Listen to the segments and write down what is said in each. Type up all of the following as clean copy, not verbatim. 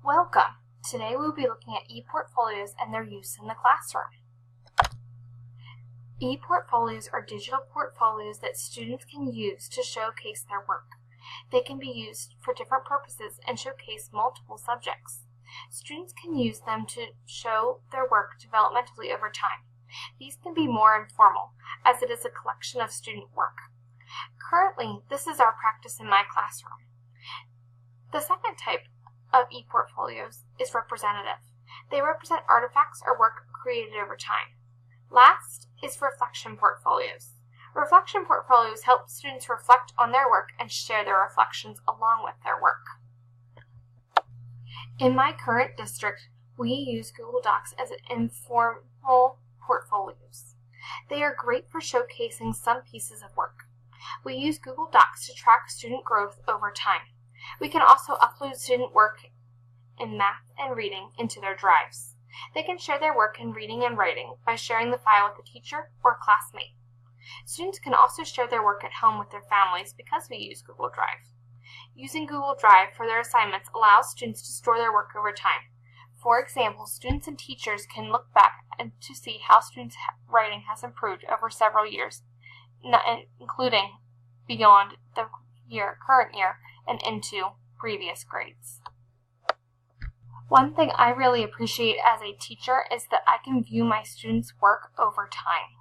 Welcome! Today we will be looking at ePortfolios and their use in the classroom. ePortfolios are digital portfolios that students can use to showcase their work. They can be used for different purposes and showcase multiple subjects. Students can use them to show their work developmentally over time. These can be more informal, as it is a collection of student work. Currently, this is our practice in my classroom. The second type of ePortfolios is representative. They represent artifacts or work created over time. Last is reflection portfolios. Reflection portfolios help students reflect on their work and share their reflections along with their work. In my current district, we use Google Docs as informal portfolios. They are great for showcasing some pieces of work. We use Google Docs to track student growth over time. We can also upload student work in math and reading into their drives. They can share their work in reading and writing by sharing the file with a teacher or classmate. Students can also share their work at home with their families because we use Google Drive. Using Google Drive for their assignments allows students to store their work over time. For example, students and teachers can look back and to see how students' writing has improved over several years, including beyond the current year and into previous grades. One thing I really appreciate as a teacher is that I can view my students' work over time.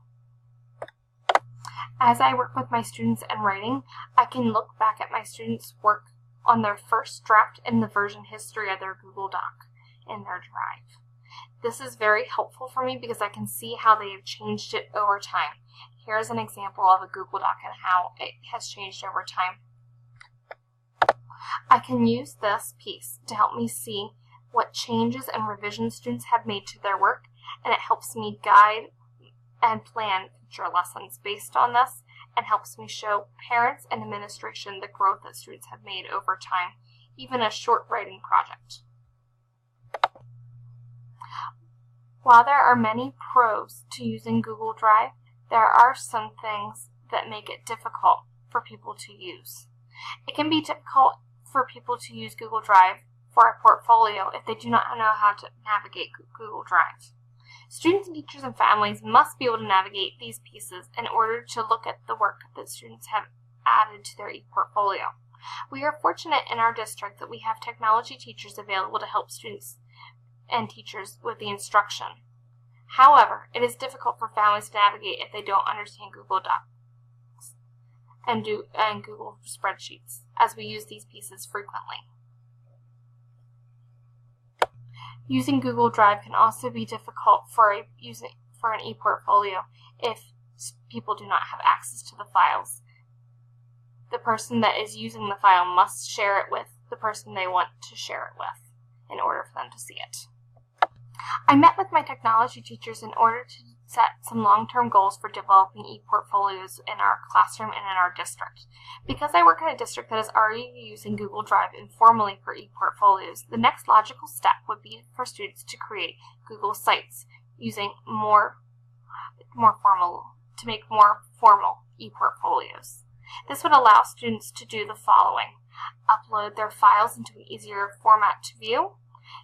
As I work with my students in writing, I can look back at my students' work on their first draft in the version history of their Google Doc in their drive. This is very helpful for me because I can see how they have changed it over time. Here's an example of a Google Doc and how it has changed over time. I can use this piece to help me see what changes and revisions students have made to their work, and it helps me guide and plan future lessons based on this, and helps me show parents and administration the growth that students have made over time, even a short writing project. While there are many pros to using Google Drive, there are some things that make it difficult for people to use. It can be difficult for people to use Google Drive for a portfolio if they do not know how to navigate Google Drive. Students and teachers and families must be able to navigate these pieces in order to look at the work that students have added to their ePortfolio. We are fortunate in our district that we have technology teachers available to help students and teachers with the instruction. However, it is difficult for families to navigate if they don't understand Google Docs and Google spreadsheets, as we use these pieces frequently. Using Google Drive can also be difficult for an ePortfolio if people do not have access to the files. The person that is using the file must share it with the person they want to share it with in order for them to see it. I met with my technology teachers in order to set some long-term goals for developing ePortfolios in our classroom and in our district. Because I work in a district that is already using Google Drive informally for ePortfolios, the next logical step would be for students to create Google Sites using more formal ePortfolios. This would allow students to do the following: upload their files into an easier format to view,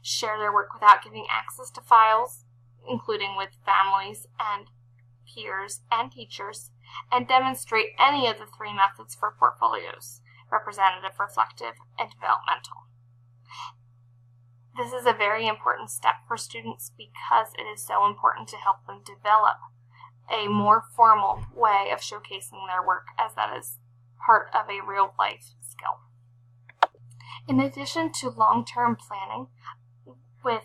share their work without giving access to files, including with families and peers and teachers, and demonstrate any of the three methods for portfolios: representative, reflective, and developmental. This is a very important step for students because it is so important to help them develop a more formal way of showcasing their work, as that is part of a real-life skill. In addition to long-term planning with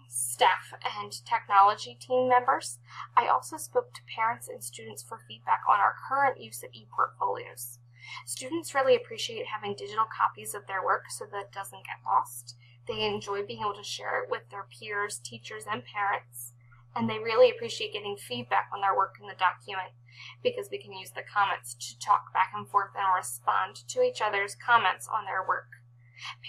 staff and technology team members, I also spoke to parents and students for feedback on our current use of ePortfolios. Students really appreciate having digital copies of their work so that it doesn't get lost. They enjoy being able to share it with their peers, teachers, and parents, and they really appreciate getting feedback on their work in the document because we can use the comments to talk back and forth and respond to each other's comments on their work.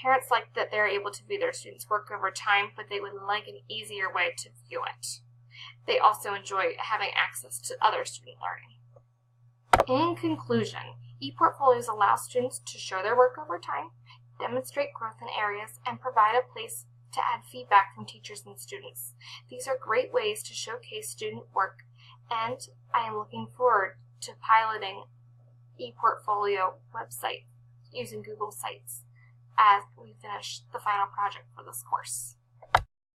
Parents like that they're able to view their students' work over time, but they would like an easier way to view it. They also enjoy having access to other student learning. In conclusion, ePortfolios allow students to show their work over time, demonstrate growth in areas, and provide a place to add feedback from teachers and students. These are great ways to showcase student work, and I am looking forward to piloting ePortfolio website using Google Sites as we finish the final project for this course.